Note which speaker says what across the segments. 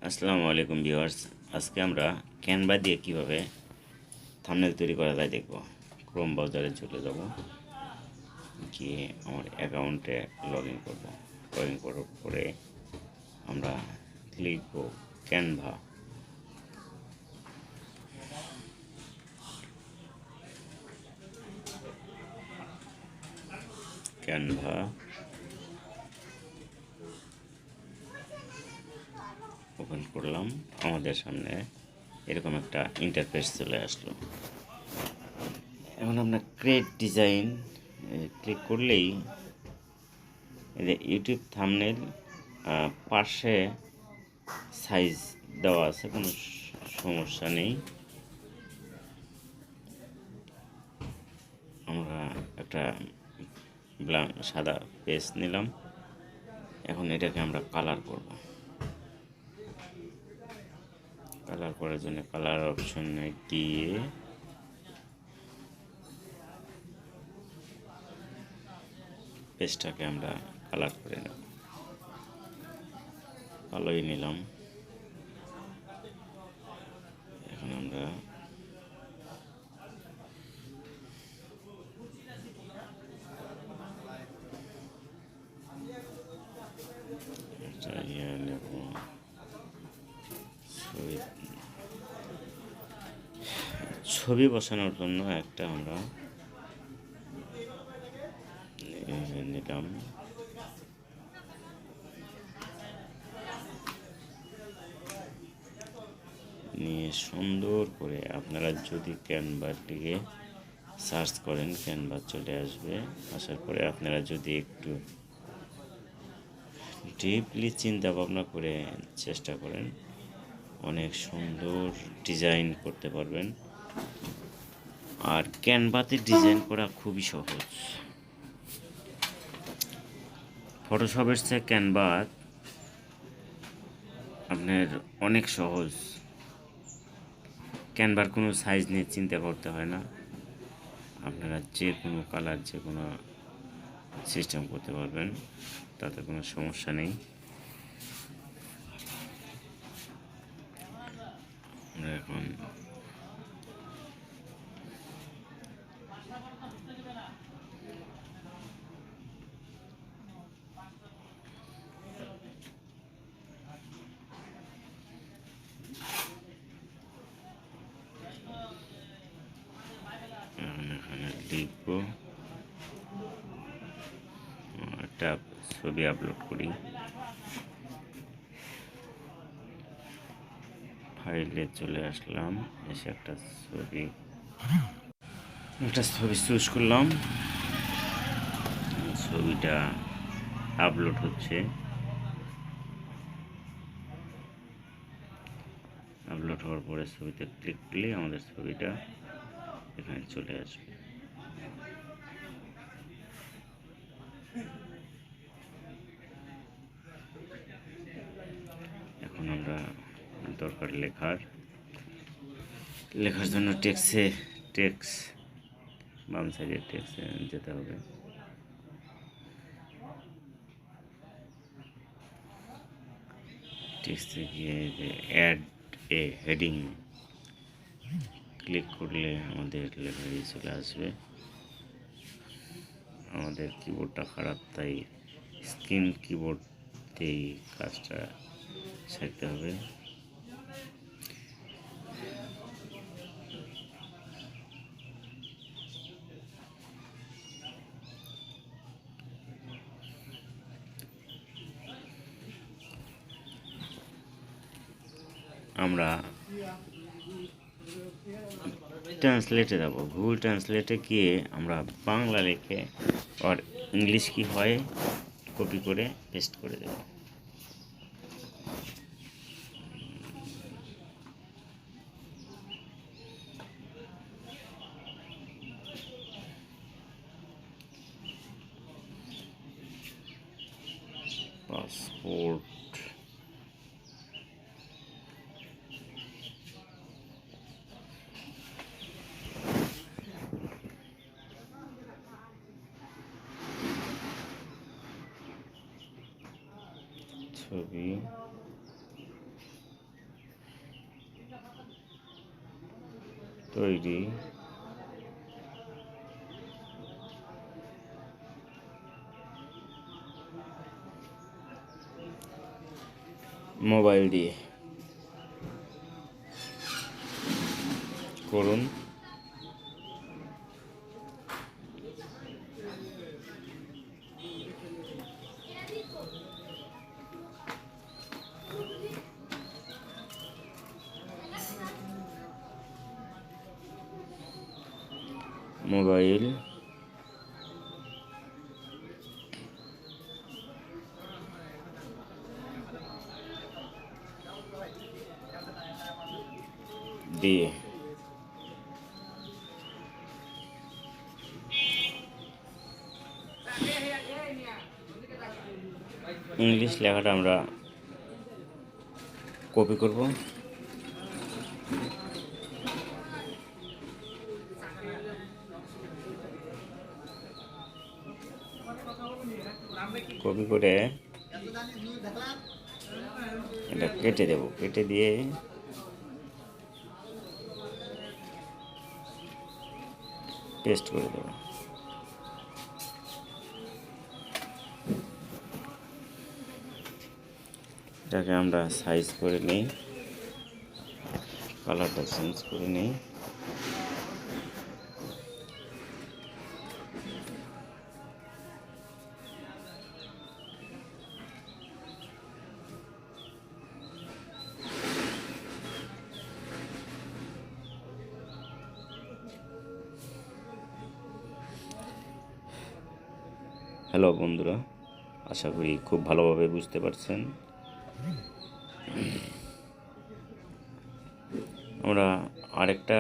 Speaker 1: আসসালামু আলাইকুম ভিউয়ার্স, আজকে আমরা ক্যানভা দিয়ে কিভাবে থাম্বনেল তৈরি করা যায় দেখব। ক্রোম ব্রাউজারে চলে যাব, গিয়ে আমার অ্যাকাউন্টে লগ ইন করবো। লগ ইন করার পরে আমরা লিখব ক্যানভা। ক্যানভা ওপেন করলাম, আমাদের সামনে এরকম একটা ইন্টারফেস চলে আসলো। এখন আমরা ক্রিয়েট ডিজাইন ক্লিক করলেই এই যে ইউটিউব থাম্বনেইল পাশে সাইজ দেওয়া আছে, কোনো সমস্যা নেই। আমরা একটা সাদা পেজ নিলাম, এখন এটাকে আমরা কালার করব। কালার করার জন্য কালার অপশনে গিয়ে পেজটাকে আমরা কালার করে নেব। কালোই নিলাম। এখন আমরা একটা নেব, ছবি বসানোর জন্য একটা আমরা নিলাম। নিয়ে সুন্দর করে আপনারা যদি ক্যানভাটিকে সার্চ করেন, ক্যানভা চলে আসবে। আসার পরে আপনারা যদি একটু ডিপলি চিন্তা ভাবনা করে চেষ্টা করেন, অনেক সুন্দর ডিজাইন করতে পারবেন। আর ক্যানভাতে ডিজাইন করা খুবই সহজ। ফটোশপের চেয়ে ক্যানভা আপনার অনেক সহজ। ক্যানভার কোনো সাইজ নিয়ে চিন্তা করতে হয় না, আপনারা যে কোনো কালার যে কোনো সিস্টেম করতে পারবেন, তাতে কোনো সমস্যা নেই। আমরা এখন এখানে লিখব, একটা ছবি আপলোড করি। ফাইলে চলে আসলাম, এসে একটা ছবি চুজ করলাম। ছবিটা আপলোড হচ্ছে। আপলোড হওয়ার পরে ছবিতে ক্লিক করলে আমাদের ছবিটা এখানে চলে আসবে। এখন আমরা দরকার লেখার জন্য টেক্সট বাম সাইডে টেক্সটে যেতে হবে। টেক্সটে গিয়ে যে অ্যাড এ হেডিং ক্লিক করলে আমাদের লেখা চলে আসবে। আমাদের কিবোর্ডটা খারাপ, তাই স্ক্রিন কিবোর্ডেই কাজটা শিখতে হবে। আমরা ট্রান্সলেটে যাব। গুগল ট্রান্সলেটে গিয়ে আমরা বাংলা লিখে আর ইংলিশ কি হয় কপি করে পেস্ট করে দেব। পাসপোর্ট, ছবি, তৈরি মোবাইল দিয়ে করুন। মোবাইল দিয়ে ইংলিশ লেখাটা আমরা কপি করব। কপি করে এটা কেটে দেব, কেটে দিয়ে পেস্ট করে দেব। এটাকে আমরা সাইজ করে নিই, কালারটা চেঞ্জ করে নিই। হ্যালো বন্ধুরা, আশা করি খুব ভালোভাবে বুঝতে পারছেন। আমরা আরেকটা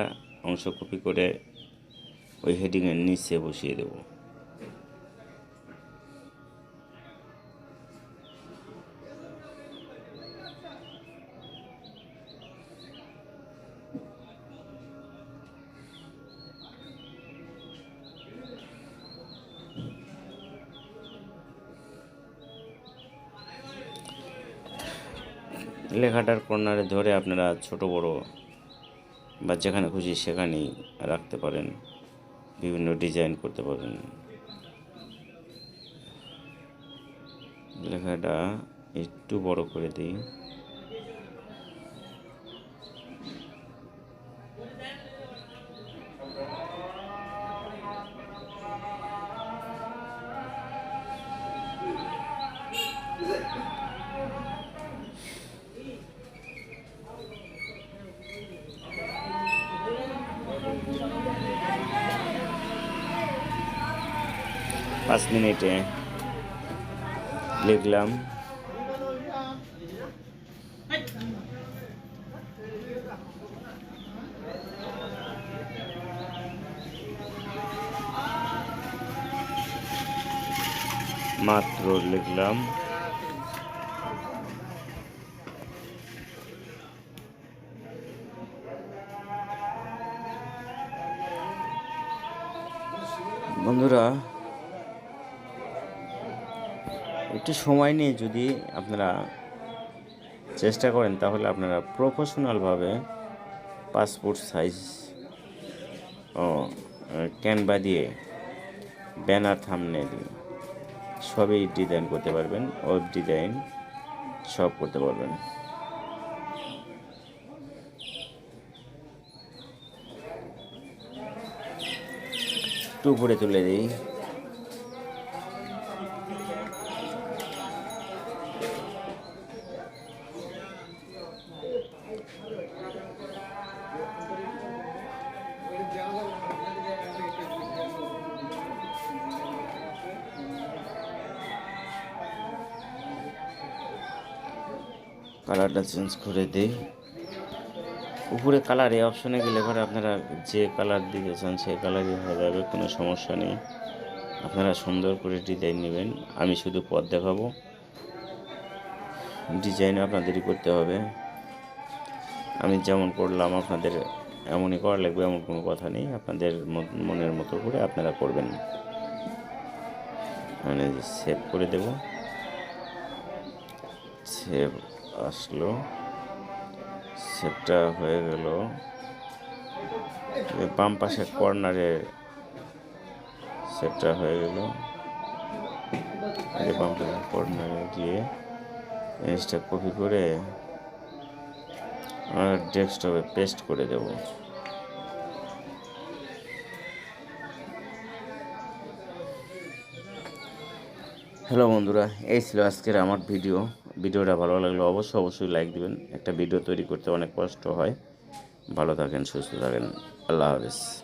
Speaker 1: অংশ কপি করে ওই হেডিংয়ের নিচে বসিয়ে দেব। লেখাটার কর্নারে ধরে আপনারা ছোট বড় বা যেখানে খুশি সেখানেই রাখতে পারেন, বিভিন্ন ডিজাইন করতে পারেন। লেখাটা একটু বড় করে দিই। পাঁচ মিনিটে লিখলাম মাত্র লিখলাম বন্ধুরা, একটু সময় নিয়ে যদি আপনারা চেষ্টা করেন তাহলে আপনারা প্রফেশনালভাবে পাসপোর্ট সাইজ ক্যানভা দিয়ে ব্যানার, থাম্বনেইল সবই ডিজাইন করতে পারবেন। ওয়েব ডিজাইন সব করতে পারবেন। একটু উপরে তুলে দিই। কালারটা চেঞ্জ করে দিই। উপরে কালার এই অপশনে গেলে পরে আপনারা যে কালার দিতে চান সেই কালারই হয়ে যাবে, কোনো সমস্যা নেই। আপনারা সুন্দর করে ডিজাইন নেবেন। আমি শুধু পথ দেখাবো, ডিজাইন আপনাদেরই করতে হবে। আমি যেমন করলাম আপনাদের এমনই করা লাগবে এমন কোনো কথা নেই। আপনাদের মনের মতো করে আপনারা করবেন। মানে সেভ করে দেব। সেভ আসলো, সেভটা হয়ে গেল। বাম পাশে কর্নারে সেটটা হয়ে গেল। বাম পাশে কর্নারে গিয়ে জিনিসটা কপি করে আমরা ডেস্কটপে পেস্ট করে দেব। হ্যালো বন্ধুরা, এই ছিল আজকের আমার ভিডিওটা ভালো লাগলে অবশ্যই লাইক দিবেন। একটা ভিডিও তৈরি করতে অনেক কষ্ট হয়। ভালো থাকেন, সুস্থ থাকেন, আল্লাহ হাফেজ।